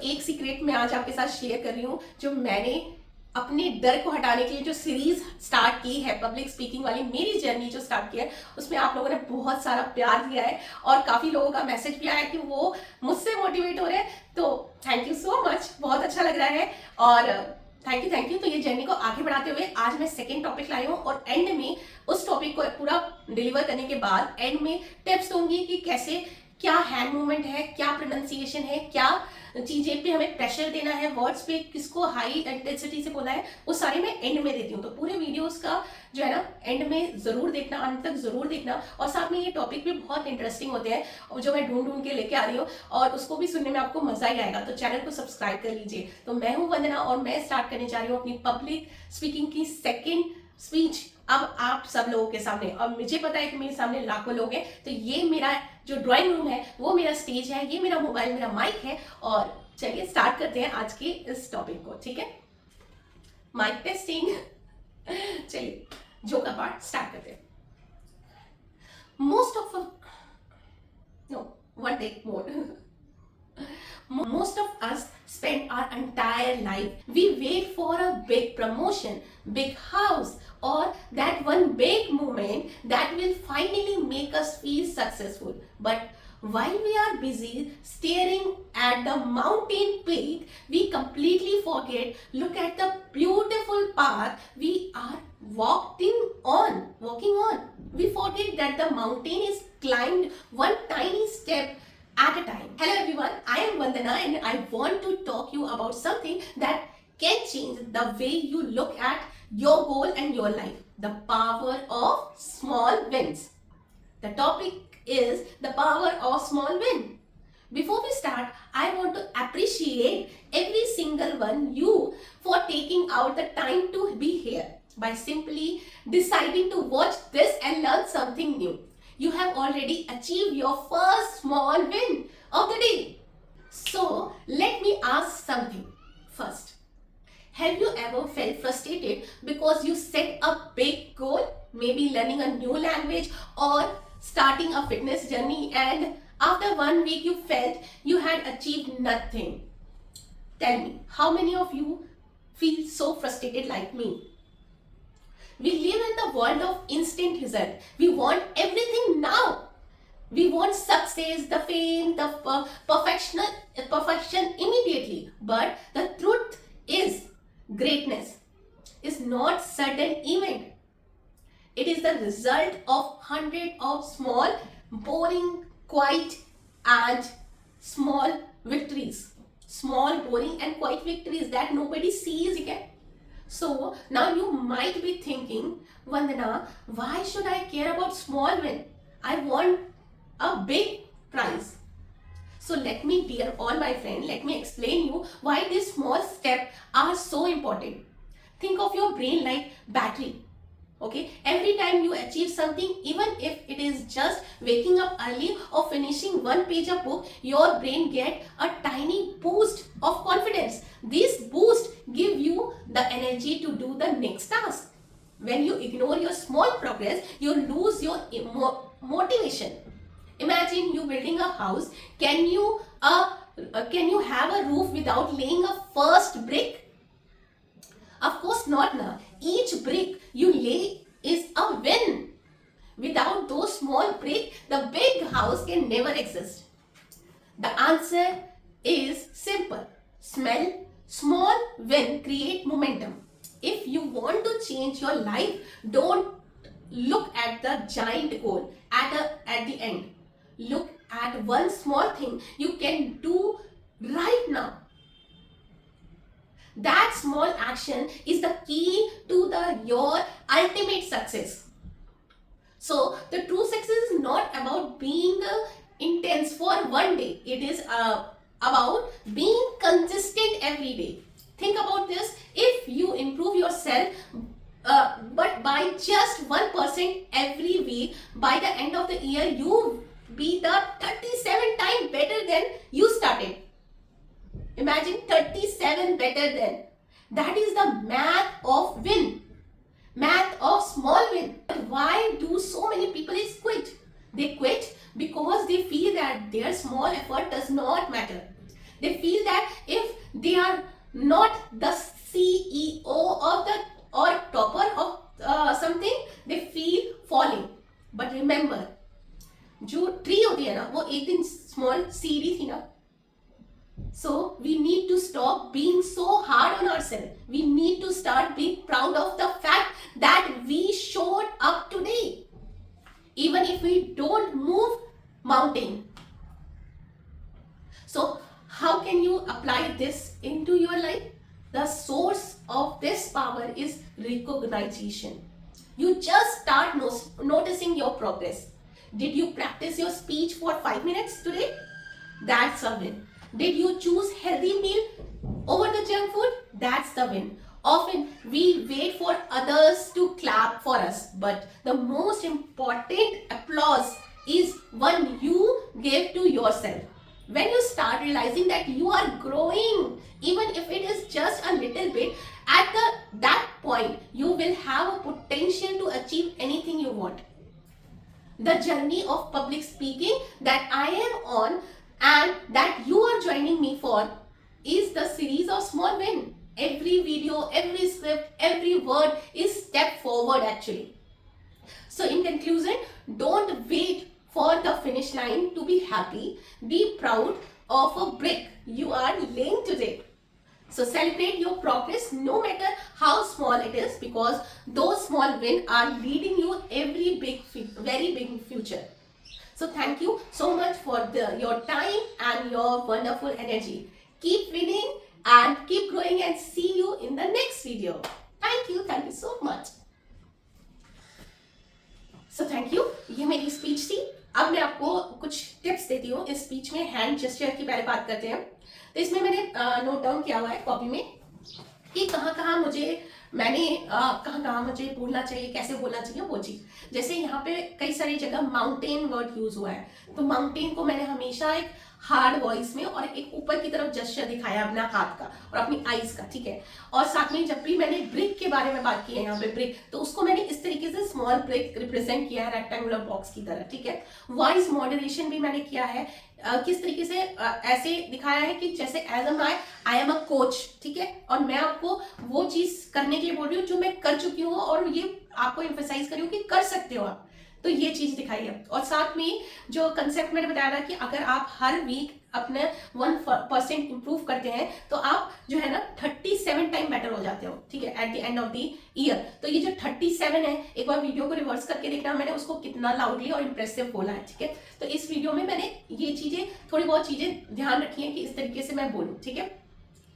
एक सीक्रेट मैं आज आपके साथ शेयर कर रही हूँ, जो मैंने अपने डर को हटाने के लिए जो सीरीज स्टार्ट की है, पब्लिक स्पीकिंग वाली मेरी जर्नी जो स्टार्ट की है, उसमें आप लोगों ने बहुत सारा प्यार दिया है और काफी लोगों का मैसेज भी आया कि वो मुझसे मोटिवेट हो रहे हैं। तो थैंक यू सो मच, बहुत अच्छा लग रहा है और थैंक यू। तो ये जर्नी को आगे बढ़ाते हुए आज मैं सेकेंड टॉपिक लाई हूँ और एंड में उस टॉपिक को पूरा डिलीवर करने के बाद एंड में टिप्स दूंगी कि कैसे, क्या हैंड मूवमेंट है, क्या प्रोनाउंसिएशन है, क्या चीजें पे हमें प्रेशर देना है, वर्ड्स पे किसको हाई इंटेंसिटी से बोला है, वो सारे मैं एंड में देती हूँ। तो पूरे वीडियोस का जो है ना एंड में जरूर देखना, अंत तक जरूर देखना। और साथ में ये टॉपिक भी बहुत इंटरेस्टिंग होते हैं और जो मैं ढूंढ के लेके आ रही हूँ और उसको भी सुनने में आपको मजा ही आएगा। तो चैनल को सब्सक्राइब कर लीजिए। तो मैं हूँ वंदना और मैं स्टार्ट करने जा रही हूँ अपनी पब्लिक स्पीकिंग की सेकेंड स्पीच अब आप सब लोगों के सामने। और मुझे पता है कि मेरे सामने लाखों लोग हैं, तो ये मेरा जो ड्राइंग रूम है वो मेरा स्टेज है, ये मेरा मोबाइल, मेरा माइक है। और चलिए स्टार्ट करते हैं आज के इस टॉपिक को, ठीक है? Mike testing. चलिए जो का पार्ट स्टार्ट करते हैं। Most of us spend our entire life. We wait for a big promotion, big house, or that one big moment that will finally make us feel successful. But while we are busy staring at the mountain peak, we completely forget, look at the beautiful path we are walking on. We forget that the mountain is climbed one tiny step at a time. Hello everyone, I am Vandana and I want to talk you about something that can change the way you look at your goal and your life. The power of small wins. The topic is the power of small win. Before we start, I want to appreciate every single one you for taking out the time to be here by simply deciding to watch this and learn something new. You have already achieved your first small win of the day. So let me ask something first. Have you ever felt frustrated because you set a big goal, maybe learning a new language or starting a fitness journey, and after 1 week you felt you had achieved nothing? Tell me, how many of you feel so frustrated like me? We live in the world of instant result. We want everything now. We want success, the fame, the perfection immediately. But the truth is, greatness is not sudden event. It is the result of hundreds of small, boring, quiet, and small victories. Small, boring, and quiet victories that nobody sees again. So now you might be thinking, Vandana, why should I care about small win? I want a big prize. So let me, dear all my friend, let me explain you why these small steps are so important. Think of your brain like battery. Okay, every time you achieve something, even if it is just waking up early or finishing one page of book, your brain get a tiny boost of confidence. This boost give you the energy to do the next task. When you ignore your small progress, you lose your motivation. Imagine you building a house. Can you have a roof without laying a first brick? Of course not, na. Each brick you lay is a win. Without those small bricks, the big house can never exist. The answer is simple. Small win create momentum. If you want to change your life, don't look at the giant goal at the end. Look at one small thing you can do right now. That small action is the key to your ultimate success. So the true success is not about being intense for one day. It is about being consistent every day. Think about this. If you improve yourself but by just 1% every week, by the end of the year you be the 37 times better than you started. Imagine 37 better than. That is the math of win. Math of small win. But why do so many people quit? They quit because they feel that their small effort does not matter. They feel that if they are not the CEO of the or topper of something, they feel falling. But remember, जो tree होती है ना वो एक दिन small CD थी ना. So we need to stop being so hard on ourselves. We need to start being proud of the fact that we showed up today, even if we don't move mountain. So how can you apply this into your life? The source of this power is recognition. You just start noticing your progress. Did you practice your speech for 5 minutes today? That's a win. Did you choose healthy meal over the junk food? That's the win. Often we wait for others to clap for us, but the most important applause is one you give to yourself. When you start realizing that you are growing, even if it is just a little bit, at that point you will have a potential to achieve anything you want. The journey of public speaking that I am on and that you are joining me for is the series of small wins. Every video, every script, every word is step forward actually. So in conclusion, don't wait for the finish line to be happy. Be proud of a brick you are laying today. So celebrate your progress no matter how small it is, because those small wins are leading you very big future. So thank you so much for your time and your wonderful energy. Keep winning and keep growing, and see you in the next video. Thank you so much. So thank you. ये मेरी speech थी. अब मैं आपको कुछ tips देती हूँ. इस स्पीच में हैंड जेस्चर की पहले बात करते हैं. तो इसमें मैंने नोट डाउन किया हुआ है कॉपी में कि कहाँ मुझे बोलना चाहिए, कैसे बोलना चाहिए वो चीज. जैसे यहाँ पे कई सारी जगह माउंटेन वर्ड यूज हुआ है, तो माउंटेन को मैंने हमेशा एक हार्ड वॉइस में और एक ऊपर की तरफ जेस्चर दिखाया अपना हाथ का और अपनी आईज का, ठीक है. और साथ में जब भी मैंने ब्रिक के बारे में बात की है यहाँ पे ब्रिक, तो उसको मैंने इस तरीके से स्मॉल ब्रिक रिप्रेजेंट किया है रेक्टेंगुलर बॉक्स की तरह, ठीक है. वॉइस मॉड्यूलेशन भी मैंने किया है. किस तरीके से ऐसे दिखाया है कि जैसे as I am a coach, ठीक है, और मैं आपको वो चीज करने के लिए बोल रही हूँ जो मैं कर चुकी हूँ और ये आपको एम्फेसाइज कर रही हूँ कि कर सकते हो आप. तो ये चीज दिखाई है. और साथ में जो कंसेप्ट मैंने बताया था कि अगर आप हर वीक अपने 1% इंप्रूव करते हैं तो आप जो है ना 37 टाइम बेटर हो जाते हो, ठीक है, at the end of the year. तो ये जो 37 है, एक बार वीडियो को रिवर्स करके देखना मैंने उसको कितना लाउडली और इंप्रेसिव बोला है, ठीक है. तो इस वीडियो में मैंने ये चीजें थोड़ी बहुत चीजें ध्यान रखी है कि इस तरीके से मैं बोलूँ, ठीक है.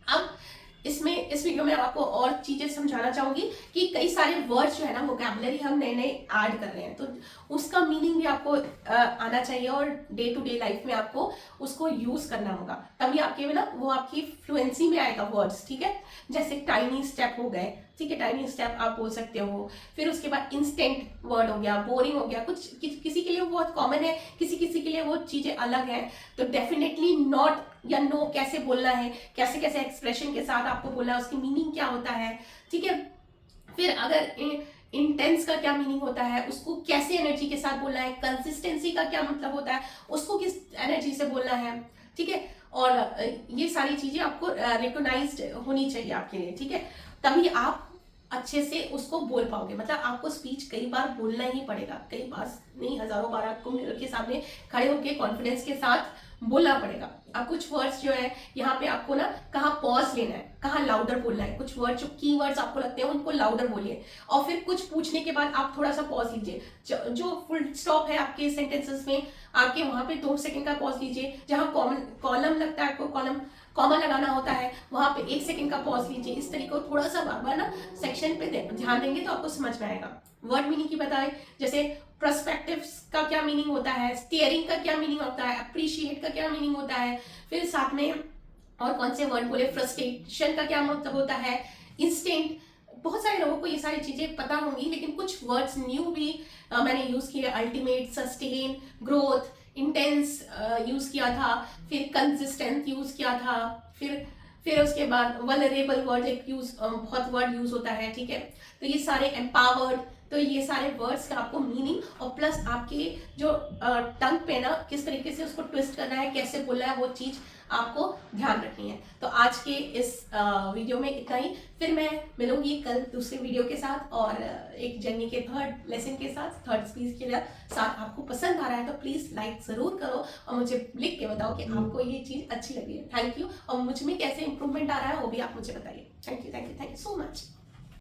अब इस वीडियो में आपको और चीजें समझाना चाहूंगी कि कई सारे वर्ड्स जो है ना वोकैबुलरी हम नए ऐड कर रहे हैं, तो उसका मीनिंग भी आपको आना चाहिए और डे टू डे लाइफ में आपको उसको यूज करना होगा, तभी आपके ना वो आपकी फ्लुएंसी में आएगा वर्ड्स, ठीक है. जैसे टाइनी स्टेप हो गए, ठीक है, टाइनी स्टेप आप बोल सकते हो. फिर उसके बाद इंस्टेंट वर्ड हो गया, बोरिंग हो गया. कुछ किसी के लिए वो बहुत कॉमन है, किसी के लिए वो चीजें अलग हैं. तो डेफिनेटली नॉट या नो कैसे बोलना है, कैसे कैसे एक्सप्रेशन के साथ आपको बोलना है, उसकी मीनिंग क्या होता है, ठीक है. फिर अगर इंटेंस का क्या मीनिंग होता है, उसको कैसे एनर्जी के साथ बोलना है, कंसिस्टेंसी का क्या मतलब होता है, उसको किस एनर्जी से बोलना है, ठीक है. और ये सारी चीजें आपको रिकॉग्नाइज्ड होनी चाहिए आपके लिए, ठीक है, तभी आप अच्छे से उसको बोल पाओगे. मतलब आपको स्पीच कई बार बोलना ही पड़ेगा, कई बार नहीं हजारों बार आपको मिरर के सामने खड़े होकर कॉन्फिडेंस के साथ बोलना पड़ेगा. अब कुछ वर्ड्स जो है यहाँ पे आपको ना कहाँ पॉज लेना है, कहाँ लाउडर बोलना है. कुछ वर्ड जो की वर्ड्स आपको लगते हैं उनको लाउडर बोलिए, और फिर कुछ पूछने के बाद आप थोड़ा सा पॉज लीजिए. जो फुल स्टॉप है आपके सेंटेंसेस में, आपके वहां पे 2 सेकंड का पॉज लीजिए. जहाँ कॉलम लगता है, आपको कॉमा लगाना होता है, वहां पे 1 सेकंड का पॉज लीजिए. इस तरीके को थोड़ा सा बार ना सेक्शन पे ध्यान देंगे तो आपको समझ में आएगा. वर्ड मीनिंग की बताए, जैसे पर्सपेक्टिव का क्या मीनिंग होता है, स्टीयरिंग का क्या मीनिंग होता है, अप्रिशिएट का क्या मीनिंग होता है. फिर साथ में और कौन से वर्ड बोले, फ्रस्ट्रेशन का क्या मतलब होता है, इंस्टेंट. बहुत सारे लोगों को ये सारी चीजें पता होंगी, लेकिन कुछ वर्ड्स न्यू भी मैंने यूज किए. Ultimate, sustain, growth, intense use किया था. फिर कंसिस्टेंट यूज किया था. फिर उसके बाद वल्नरेबल वर्ड एक बहुत वर्ड यूज होता है, ठीक है. तो ये सारे एम्पावर्ड, तो ये सारे वर्ड्स का आपको मीनिंग और प्लस आपके जो टंग पे ना किस तरीके से उसको ट्विस्ट करना है, कैसे बोलना है, वो चीज़ आपको ध्यान रखनी है। तो आज के इस वीडियो में इतना ही। फिर मैं मिलूंगी कल दूसरे वीडियो के साथ और एक जर्नी के थर्ड लेसन के साथ, थर्ड स्पीच के साथ। आपको पसंद आ रहा है तो प्लीज़ लाइक ज़रूर करो और मुझे लिख के बताओ कि आपको ये चीज़ अच्छी लगी है। Thank you. और मुझ में कैसे इंप्रूवमेंट आ रहा है वो भी आप मुझे बताइए। Thank you so much.